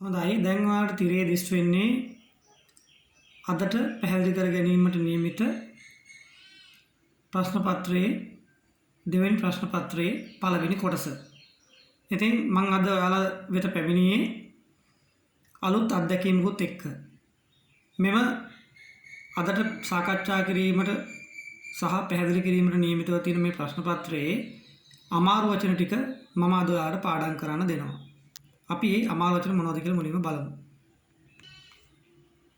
හොඳයි දැන් ඔයාලට තිරේ දිස් වෙන්නේ අදට පැහැදිලි කර ගැනීමට නියමිත ප්‍රශ්න පත්‍රයේ දෙවෙනි ප්‍රශ්න පත්‍රයේ පළවෙනි කොටස. ඉතින් මම අද ඔයාලා වෙත පැමිණියේ අලුත් අත්දැකීමකුත් එක්ක. මෙම අදට සාකච්ඡා කිරීමට සහ පැහැදිලි කිරීමට නියමිතව තියෙන මේ ප්‍රශ්න පත්‍රයේ අමාරු වචන ටික මම අද ඔයාලට පාඩම් කරන්න දෙනවා. අපි මේ අමාරු වචන මොනවද කියලා මුලින්ම බලමු.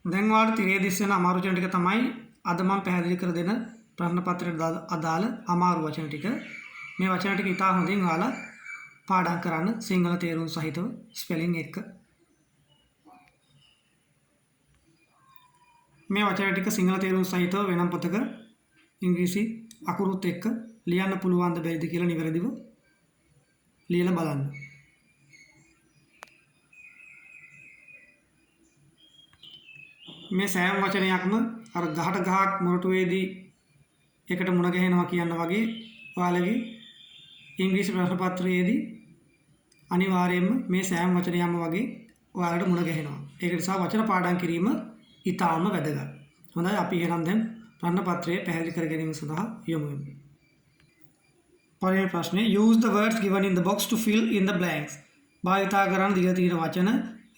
දැන් ඔයාලට තිරේ දිස් වෙන අමාරු වචන ටික තමයි අද මම පැහැදිලි කර දෙන ප්‍රශ්න පත්‍රයට අදාළ අමාරු වචන ටික. මේ වචන ටික ඉතා හොඳින් ඔයාලා පාඩම් කරන්න සිංහල තේරුම් සහිතව ස්පෙලිං එක්ක. මේ වචන ටික සිංහල තේරුම් සහිතව වෙනම් පොතක ඉංග්‍රීසි අකුරුත් එක්ක ලියන්න පුළුවන් ද බැරිද කියලා නිවැරදිව ලියලා බලන්න. මේ සෑම වචනයක්ම අර ගහට ගහක් මොරටුවේදී එකට මුණ ගැහෙනවා කියන වගේ ඔයාලගේ ඉංග්‍රීසි ප්‍රශ්න පත්‍රයේදී අනිවාර්යයෙන්ම මේ සෑම වචනයක්ම වගේ ඔයාලට මුණ ගැහෙනවා. ඒක නිසා වචන පාඩම් කිරීම ඉතාම වැදගත්. හොඳයි අපි එහෙනම් දැන් ප්‍රශ්න පත්‍රය පැහැදිලි කර ගැනීම සඳහා යමු. පළවෙනි ප්‍රශ්නේ use the words given in the box to fill in the blanks. භාවිතා කරන දීලා තියෙන වචන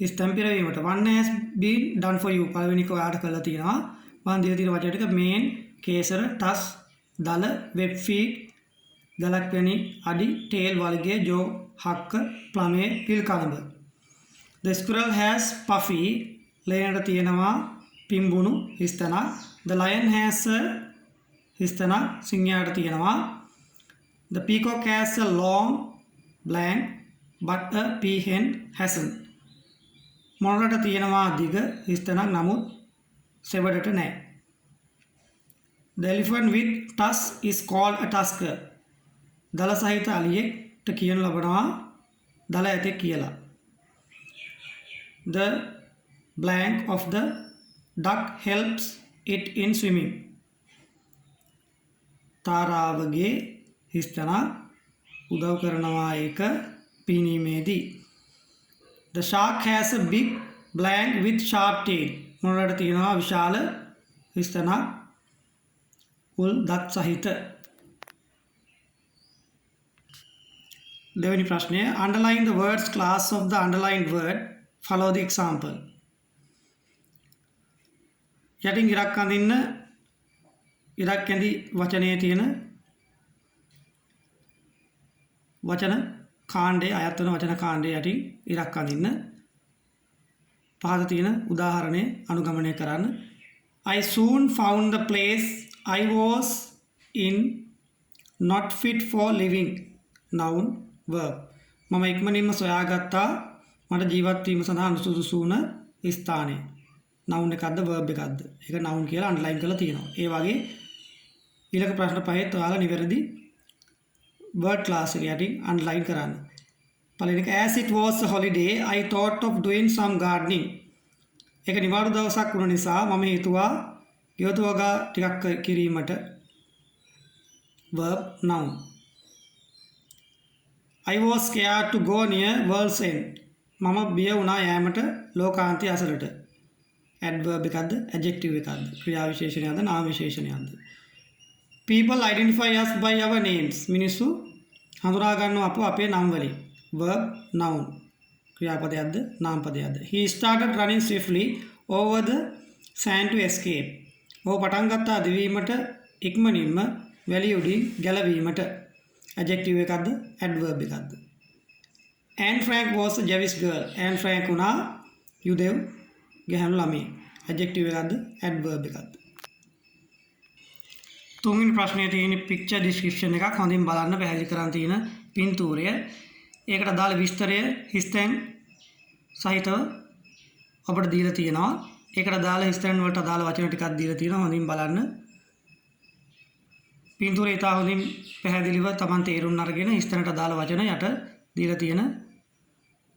ස්තම්ප පිරවීමට one has been done for you. පළවෙනි එක ඔයාලට කරලා තියෙනවා. මම දීලා තියෙන වචන ටික මේන්, කේසර, ටස්, දල, වෙබ් ෆීඩ්, ගලක් වැනි අඩි, ටේල් වල්ගේ, ජෝ, හක්ක, ප්ලමේ, පිල් කලඹ. The squirrel has puffy. ලයනට තියෙනවා පිම්බුණු හිස්තනක්. The lion has a හිස්තනක් සිංහයාට තියෙනවා. The peacock has a long blank but a peahen hasn't. මොනරට තියෙනවා දිග හිස්තනක් නමුත් සෙවඩට නැහැ. The elephant with tusk is called a tusker. දල සහිත අලියෙක්ට කියන ලබනවා දල ඇතෙක් කියලා. The blank of the duck helps it in swimming. තාරාවගේ හිස්තනක් උදව් කරනවා ඒක පීනීමේදී. The shark has a big blank with sharp tail. මොනරට තියෙනවා විශාල හිස්තනක් උල් දත් සහිත. දෙවෙනි ප්‍රශ්නය underline the words class of the underlined word. Follow the example. යටින් ඉරක් අඳින්න ඉරක් ඇඳි වචනයේ තියෙන වචන කාණ්ඩයේ අයත් වන වචන කාණ්ඩයේ යටින් ඉරක් අඳින්න පහත තියෙන උදාහරණය අනුගමනය කරන්න. I soon found the place I was in not fit for living. Noun verb. මම ඉක්මනින්ම සොයාගත්තා මට ජීවත් වීම සඳහා අනුසුදුසු වුණ ස්ථානය. noun එකක්ද verb එකක්ද? ඒක noun කියලා අන්ඩර්ලයින් කරලා තියෙනවා. ඒ වගේ ඊළඟ ප්‍රශ්න පහෙත් ඔයාලා නිවැරදි word class එක යටින් අන්ඩර්ලයින් කරන්න. පළවෙනි එක as it was a holiday I thought of doing some gardening. ඒක නිවාඩු දවසක් වුණ නිසා මම හිතුවා ගෙවතු වගා ටිකක් කිරීමට. verb noun. I was scared to go near world's end. මම බිය වුණා යෑමට ලෝකාන්තය අසලට. adverb එකක්ද adjective එකක්ද? ක්‍රියා විශේෂණයක්ද නාම විශේෂණයක්ද? people identify us by our names. මිනිස්සු හඳුනා ගන්නවා අපව අපේ නම් වලින්. verb noun. ක්‍රියාපදයක්ද නාම පදයක්ද? he started running swiftly over the sand to escape. ඔහු පටන් ගත්තා දිවීමට ඉක්මනින්ම වැලි උඩින් ගැලවීමට. adjective එකක්ද adverb එකක්ද? Anne Frank was a Jewish girl. Anne Frank උනා යුදෙව් ගැහැණු ළමයි. adjective එකක්ද adverb එකක්ද? තුන්වෙනි ප්‍රශ්නයේ තියෙන picture description එකක් හොඳින් බලන්න පැහැදිලි කරන් තියෙන පින්තූරය. ඒකට අදාළ විස්තරය හිස්තැන් සහිතව ඔබට දීලා තියෙනවා. ඒකට අදාළ හිස්තැන් වලට අදාළ වචන ටිකක් දීලා තියෙනවා. හොඳින් බලන්න. පින්තූරය ඉතා හොඳින් පැහැදිලිව Taman තේරුම් අරගෙන හිස්තැනට අදාළ වචන යට දීලා තියෙන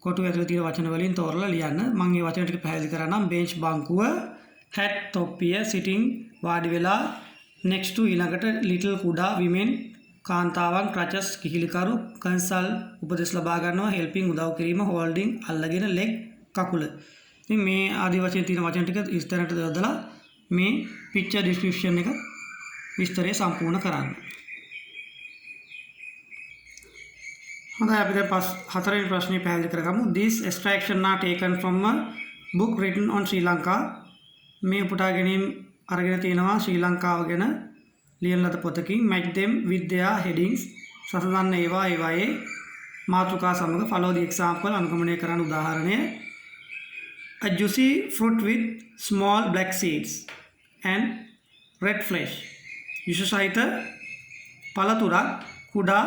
කොටු ඇතුලේ තියෙන වචන වලින් තෝරලා ලියන්න. මම මේ වචන ටික පැහැදිලි කරන්නම්. bench බංකුව, hat තොප්පිය, sitting වාඩි වෙලා, next to ඊළඟට little කුඩා, women කාන්තාවන්, crutches කිහිලිකරු, consult උපදෙස් ලබා ගන්නවා, helping උදව් කිරීම, holding අල්ලගෙන, leg කකුල. ඉතින් මේ ආදි වශයෙන් තියෙන වචන ටික විස්තරයට යොදලා මේ picture description එක විස්තරය සම්පූර්ණ කරන්න. හොඳයි අපි දැන් හතරවෙනි ප්‍රශ්නේ පැහැදිලි කරගමු. These extractions are taken from a book written on Sri Lanka. මේ උපුටා ගැනීම අරගෙන තියෙනවා ශ්‍රී ලංකාව ගැන ලියන ලද පොතකින්. Match them with their headings. සසඳන්න ඒවායේ මාතෘකා සමග. Follow the example. අනුගමනය කරන්න උදාහරණය. A juicy fruit with small black seeds and red flesh. යුෂ සහිත පළතුරක් කුඩා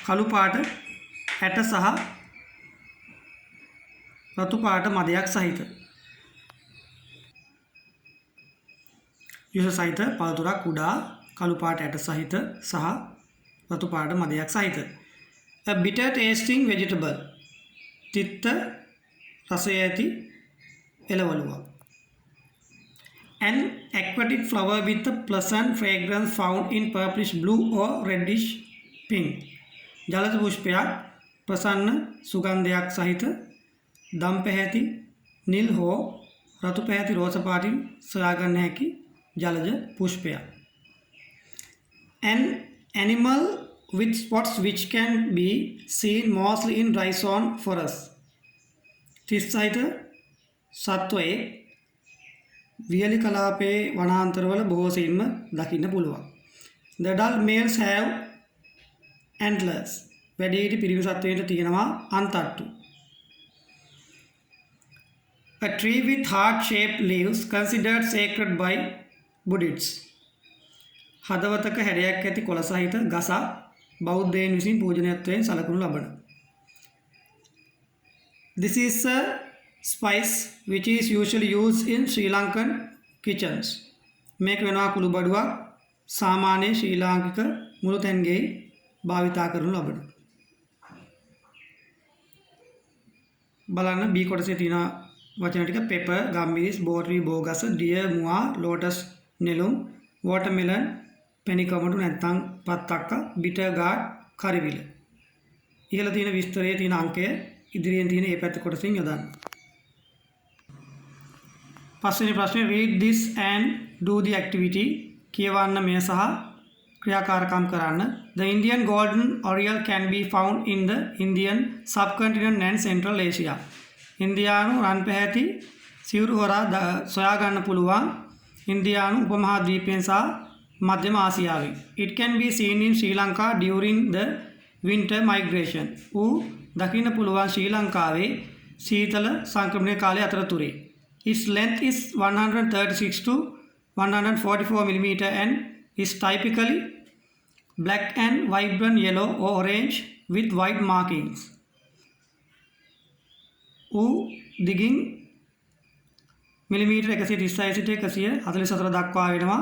කළු පාට ඇට සහ රතු පාට මදයක් සහිත. යුෂ සහිත පළතුරක් කුඩා කළු පාට ඇට සහිත සහ රතු පාට මදයක් සහිත. A bitter tasting vegetable. තිත්ත රසය ඇති එළවලුවක්. An aquatic flower with a pleasant fragrance found in purplish blue or reddish pink. ජලජ පුෂ්පයක් ප්‍රසන්න සුගන්ධයක් සහිත දම් පැහැති නිල් හෝ රතු පැහැති රෝස පාටින් සොයාගන්න හැකි ජලජ පුෂ්පයක්. An animal with spots which can be seen mostly in dry zone forests. තිස් සහිත සත්වයේ වියලි කලාපයේ වනාන්තරවල බොහෝ සෙයින්ම දකින්න පුළුවන්. The adult males have antlers. වැඩිහිටි පිරිමි සත්වයින්ට තියෙනවා අන්තට්ටු. A tree with heart-shaped leaves considered sacred by Buddhists. හදවතක හැඩයක් ඇති කොළ සහිත ගසක් බෞද්ධයන් විසින් පූජනීයත්වයෙන් සැලකුණු ලබන. This is a spice which is usually used in Sri Lankan kitchens. මේක වෙනවා කුළු බඩුවක් සාමාන්‍ය ශ්‍රී ලාංකික මුළු තැන්ගේ භාවිතා කරනු ලබන. බලන්න B කොටසේ තියෙන වචන ටික pepper, gummies, botree, බෝගස, deer, මුවා, lotus නෙළුම්, watermelon, පෙනිකමටු නැත්නම් පත්තක්ක, bitter gourd, කරිවිල. ඉහළ තියෙන විස්තරයේ තියෙන අංකය ඉදිරියෙන් තියෙන ඒ පැත්ත කොටසින් යොදන්න. පස්වෙනි ප්‍රශ්නේ read this and do the activity. කියවන්න මෙය සහ ක්‍රියාකාරකම් කරන්න. The Indian golden oriole can be found in the Indian subcontinent and Central Asia. ඉන්දියානු රන් පැහැති සිවුරු හොරා සොයා ගන්න පුළුවන් ඉන්දියානු උපමහාද්වීපයෙන් සහ මධ්‍යම ආසියාවෙන්. It can be seen in Sri Lanka during the winter migration. දකින්න පුළුවන් ශ්‍රී ලංකාවේ සීතල සංක්‍රමණය කාලය අතරතුරේ. Its length is 136 to 144 mm and is typically black and vibrant yellow or orange with white markings. දිගින් මිලිමීටර 136 සිට 144 දක්වා වෙනවා.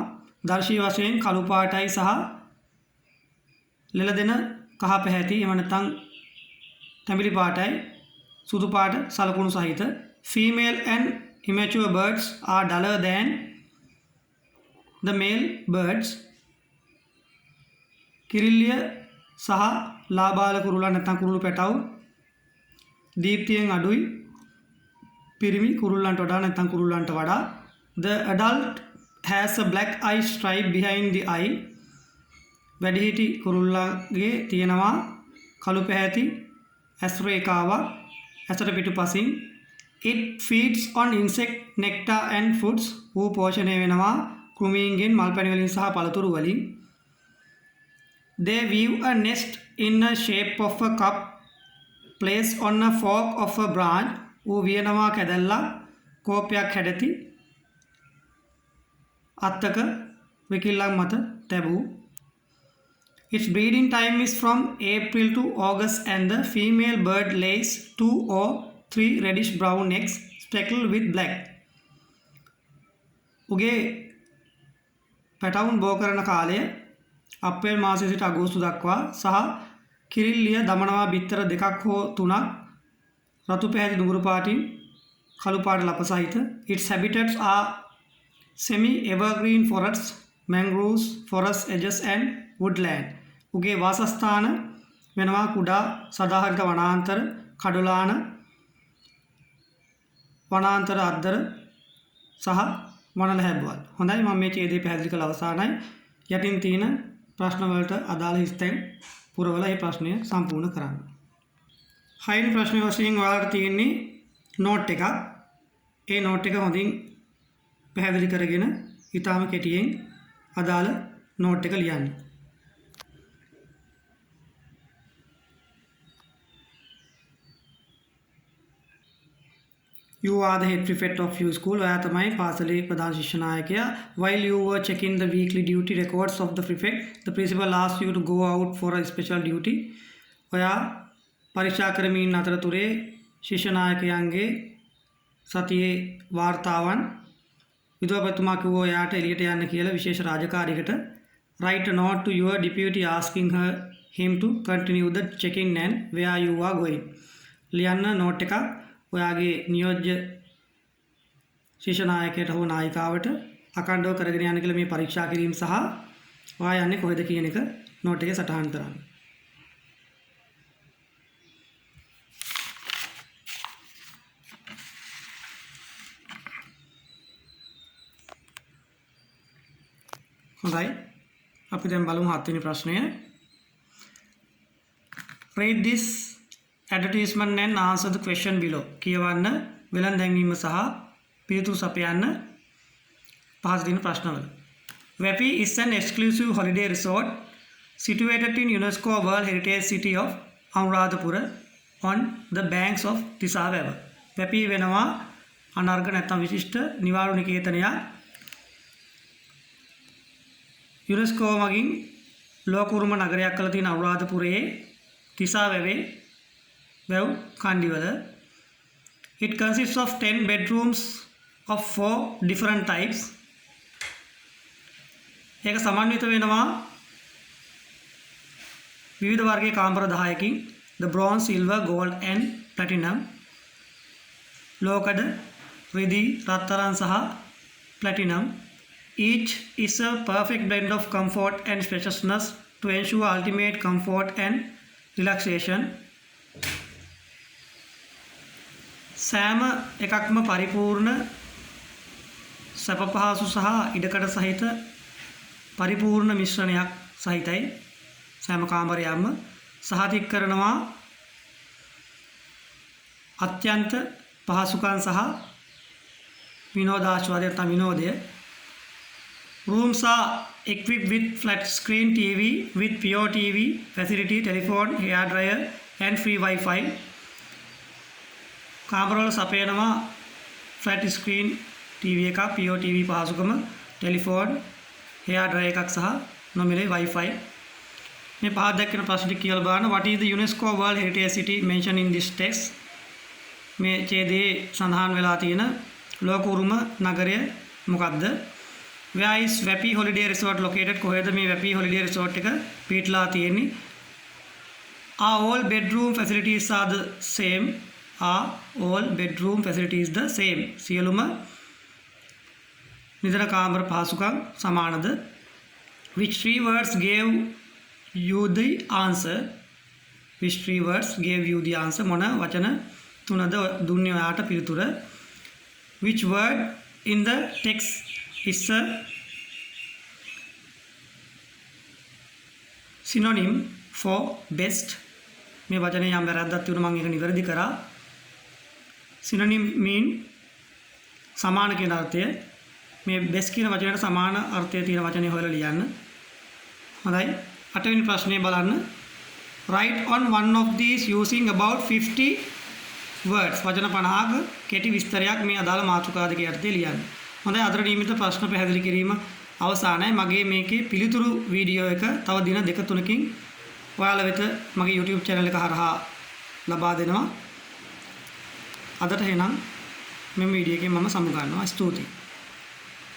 දර්ශී වශයෙන් කළු පාටයි සහ ලෙලදෙන කහ පැහැති එම නැත්නම් තැඹිලි පාටයි සුදු පාට සලකුණු සහිත. Female and immature birds are duller than the male birds. කිරිල්ලිය සහ ලාබාල කුරුල්ලන් නැත්නම් කුරුළු පැටව් දීප්තියෙන් අඩුයි පිරිමි කුරුල්ලන්ට වඩා නැත්නම් කුරුල්ලන්ට වඩා. The adult has a black eye stripe behind the eye. වැඩිහිටි කුරුල්ලගේ තියෙනවා කළු පැහැති ඇස් රේඛාවක් ඇසට පිටුපසින්. It feeds on insect nectar and fruits. පෝෂණය වෙනවා කෘමීන්ගෙන් මල් පැණි වලින් සහ පළතුරු වලින්. They weave a nest in a shape of a cup placed on a fork of a branch. වියනවා කැදැල්ලක් කෝපයක් හැඩති අත්තක විකිල්ලක් මත තැබූ. Its breeding time is from April to August and the female bird lays 2 or 3 reddish brown eggs speckled with black. උගේ පැටවුන් බෝ කරන කාලය අප්‍රේල් මාසයේ සිට අගෝස්තු දක්වා සහ කිරිල්ලිය දමනවා බිත්තර දෙකක් හෝ තුනක් රතු පැහැති දුඹුරු පාටින් කළු පාට ලප සහිත. Its habitats are semi evergreen forests, mangroves, forest edges and woodland. උගේ වාසස්ථාන වෙනවා කුඩා සදාහරිත වනාන්තර කඩොලාන වනාන්තර අද්දර සහ වනල හැබ්බවල්. හොඳයි මම මේ ඡේදය පැහැදිලි කළ අවසానයි. යටින් තියෙන ප්‍රශ්න වලට අදාළ හිස්තැන් පුරවලා මේ ප්‍රශ්නය සම්පූර්ණ කරන්න. හයින් ප්‍රශ්න වශයෙන් ඔයාලට තියෙන්නේ නෝට් එකක්. ඒ නෝට් එක හොඳින් පැහැදිලි කරගෙන ඊටාම කෙටියෙන් අදාළ නෝට් එක ලියන්න. You are the head prefect of your school. ඔයා තමයි පාසලේ ප්‍රධාන ශිෂ්‍ය නායකයා. While you were checking the weekly duty records of the prefect, the principal asked you to go out for a special duty. ඔයා පරීක්ෂා කරමින් අතරතුරේ ශිෂ්‍ය නායකයන්ගේ සතියේ වාර්තාවන් විදුහල්පතිතුමා කිව්වා ඔයාට එළියට යන්න කියලා විශේෂ රාජකාරියකට. Write a note to your deputy asking him to continue the checking and where you are going. ලියන්න නෝට් එකක් ඔයාගේ නියෝජ්‍ය ශිෂ්‍ය නායකයට හෝ නායිකාවට අකණ්ඩව කරගෙන යන්න කියලා මේ පරීක්ෂා කිරීම සහ ඔයා යන්නේ කොහෙද කියන එක නෝට් එකේ සටහන් කරන්න. හොඳයි අපි දැන් බලමු 7 වෙනි ප්‍රශ්නය. Read this advertisement and answer the question below. කියවන්න වෙළඳ දැන්වීම සහ පිළිතුරු සපයන්න පහත තියෙන ප්‍රශ්නවල. Vapi is an exclusive holiday resort situated in UNESCO World Heritage City of Anuradhapura on the banks of Tisa River. Vapi වෙනවා අනර්ග නැත්නම් විශිෂ්ට නිවාඩු නිකේතනයක්. UNESCO මගින් ලෝක උරුම නගරයක් කරලා තියෙන අනුරාධපුරයේ තිසා වැවේ වැව් කණ්ඩිවල. It consists of 10 bedrooms of 4 different types. ඒක සමන්විත වෙනවා විවිධ වර්ගයේ කාමර 10කින්. The bronze, silver, gold and platinum. ලෝකඩ, රිදී, රත්තරන් සහ platinum. Each is a perfect blend of comfort and spaciousness to ensure ultimate comfort and relaxation. සෑම එකක්ම පරිපූර්ණ සැප පහසු සහ ඉඩකඩ සහිත පරිපූර්ණ මිශ්‍රණයක් සහිතයි. සෑම කාමරයක්ම සහතික කරනවා අත්‍යන්ත පහසුකම් සහ විනෝදාස්වාදය නැත්නම් විනෝදය. Rooms are equipped with flat screen TV with pure TV facility, telephone, hair dryer and free Wi-Fi. කාමරවල සපයනවා flat screen TV එකක්, pure TV පහසුකම, telephone, hair dryer එකක් සහ නොමිලේ Wi-Fi. මේ පහත් දැක්කන ප්‍රශ්න ටික කියලා බලන්න. What is the UNESCO World Heritage City mentioned in this text? මේ ඡේදයේ සඳහන් වෙලා තියෙන ලෝක උරුම නගරය මොකක්ද? Where is Vapi Holiday Resort located? කොහෙද මේ Vapi Holiday Resort එක පිහිටලා තියෙන්නේ? Are all bedroom facilities are the same? Are all bedroom facilities the same? සියලුම නිදන කාමර පහසුකම් සමානද? Which three words gave you the answer? Which three words gave you the answer? මොන වචන තුනද දුන්නේ ඔයාට පිළිතුර? Which word in the text is a synonym for best? මේ වචනේ යම් වැරද්දක් තිබුණා මම ඒක නිවැරදි කරා. synonym mean සමාන කියන අර්ථය. මේ best කියන වචනයට සමාන අර්ථය තියෙන වචනේ හොයලා ලියන්න. හොඳයි 8 වෙනි ප්‍රශ්නේ බලන්න. Write on one of these using about 50 words. වචන 50ක කෙටි විස්තරයක් මේ අදාළ මාතෘකා දෙක යටතේ ලියන්න. හොඳයි අදට නියමිත ප්‍රශ්න පැහැදිලි කිරීම අවසానයි. මගේ මේකේ පිළිතුරු වීඩියෝ එක තව දින 2-3කින් ඔයාලා වෙත මගේ YouTube channel එක හරහා ලබා දෙනවා. අදට එහෙනම් මේ වීඩියෝ එකෙන් මම සමුගන්නවා. ස්තුතියි.